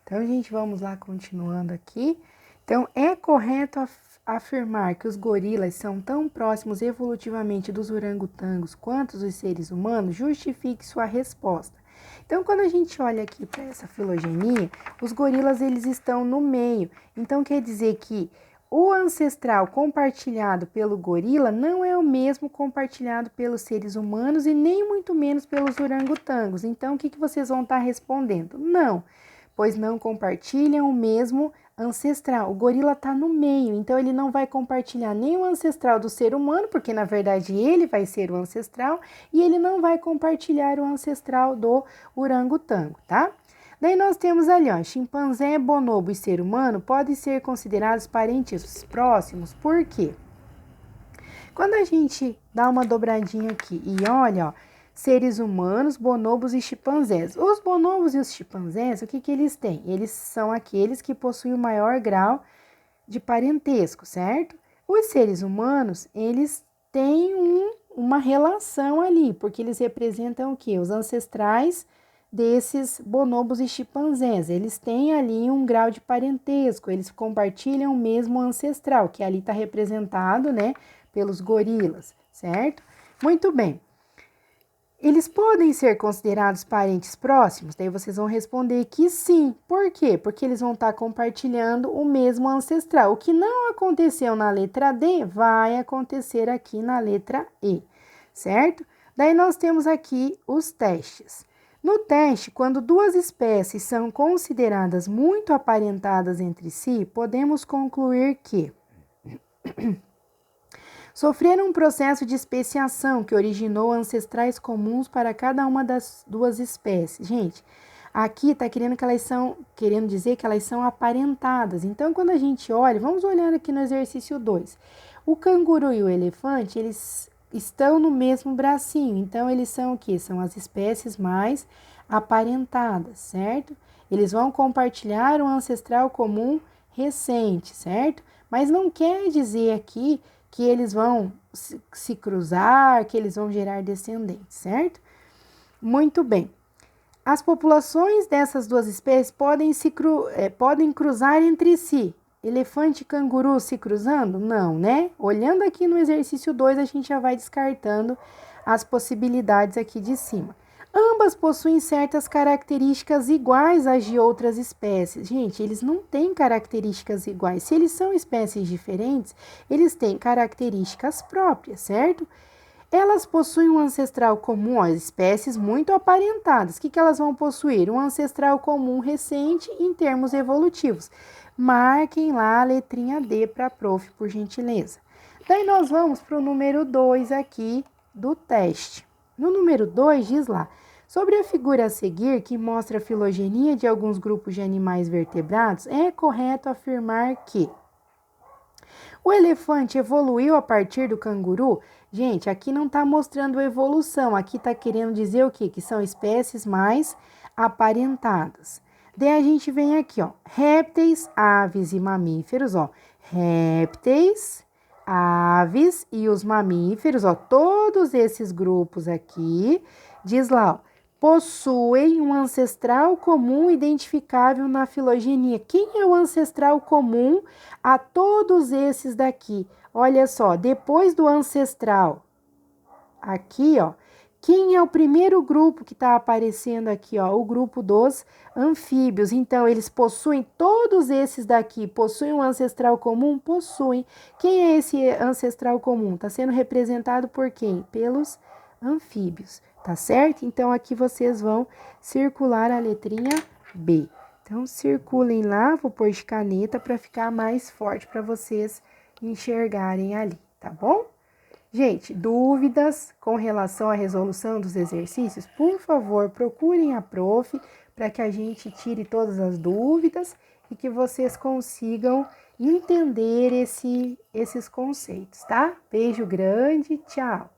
Então, gente, vamos lá continuando aqui. Então, é correto afirmar que os gorilas são tão próximos evolutivamente dos orangotangos quanto os seres humanos? Justifique sua resposta. Então, quando a gente olha aqui para essa filogenia, os gorilas eles estão no meio. Então, quer dizer que o ancestral compartilhado pelo gorila não é o mesmo compartilhado pelos seres humanos e nem muito menos pelos orangotangos. Então, o que vocês vão estar respondendo? Não, pois não compartilham o mesmo ancestral. O gorila está no meio, então ele não vai compartilhar nem o ancestral do ser humano, porque na verdade ele vai ser o ancestral, e ele não vai compartilhar o ancestral do orangotango, tá? Daí nós temos ali, ó, chimpanzé, bonobo e ser humano podem ser considerados parentes próximos, por quê? Quando a gente dá uma dobradinha aqui e olha, ó, seres humanos, bonobos e chimpanzés. Os bonobos e os chimpanzés, o que eles têm? Eles são aqueles que possuem o maior grau de parentesco, certo? Os seres humanos, eles têm uma relação ali, porque eles representam o quê? Os ancestrais desses bonobos e chimpanzés. Eles têm ali um grau de parentesco, eles compartilham o mesmo ancestral, que ali está representado, né, pelos gorilas, certo? Muito bem. Eles podem ser considerados parentes próximos? Daí vocês vão responder que sim. Por quê? Porque eles vão estar compartilhando o mesmo ancestral. O que não aconteceu na letra D vai acontecer aqui na letra E, certo? Daí nós temos aqui os testes. No teste, quando duas espécies são consideradas muito aparentadas entre si, podemos concluir que sofreram um processo de especiação que originou ancestrais comuns para cada uma das duas espécies. Gente, aqui está querendo dizer que elas são aparentadas. Então, quando a gente olha, vamos olhar aqui no exercício 2. O canguru e o elefante, eles estão no mesmo bracinho. Então, eles são o quê? São as espécies mais aparentadas, certo? Eles vão compartilhar um ancestral comum recente, certo? Mas não quer dizer aqui que eles vão se cruzar, que eles vão gerar descendentes, certo? Muito bem. As populações dessas duas espécies podem cruzar entre si. Elefante e canguru se cruzando? Não, né? Olhando aqui no exercício 2, a gente já vai descartando as possibilidades aqui de cima. Ambas possuem certas características iguais às de outras espécies. Gente, eles não têm características iguais. Se eles são espécies diferentes, eles têm características próprias, certo? Elas possuem um ancestral comum, as espécies muito aparentadas. O que elas vão possuir? Um ancestral comum recente em termos evolutivos. Marquem lá a letrinha D para a prof, por gentileza. Daí nós vamos para o número 2 aqui do teste. No número 2 diz lá, sobre a figura a seguir, que mostra a filogenia de alguns grupos de animais vertebrados, é correto afirmar que o elefante evoluiu a partir do canguru? Gente, aqui não está mostrando evolução, aqui está querendo dizer o quê? Que são espécies mais aparentadas. Daí a gente vem aqui, ó, répteis, aves e mamíferos, ó, répteis, aves e os mamíferos, ó, todos esses grupos aqui, diz lá, ó, possuem um ancestral comum identificável na filogenia. Quem é o ancestral comum a todos esses daqui? Olha só, depois do ancestral, aqui, ó, quem é o primeiro grupo que está aparecendo aqui, ó? O grupo dos anfíbios. Então, eles possuem, todos esses daqui, possuem um ancestral comum? Possuem. Quem é esse ancestral comum? Está sendo representado por quem? Pelos anfíbios, tá certo? Então, aqui vocês vão circular a letrinha B. Então, circulem lá, vou pôr de caneta para ficar mais forte para vocês enxergarem ali, tá bom? Gente, dúvidas com relação à resolução dos exercícios, por favor, procurem a prof para que a gente tire todas as dúvidas e que vocês consigam entender esses conceitos, tá? Beijo grande, tchau!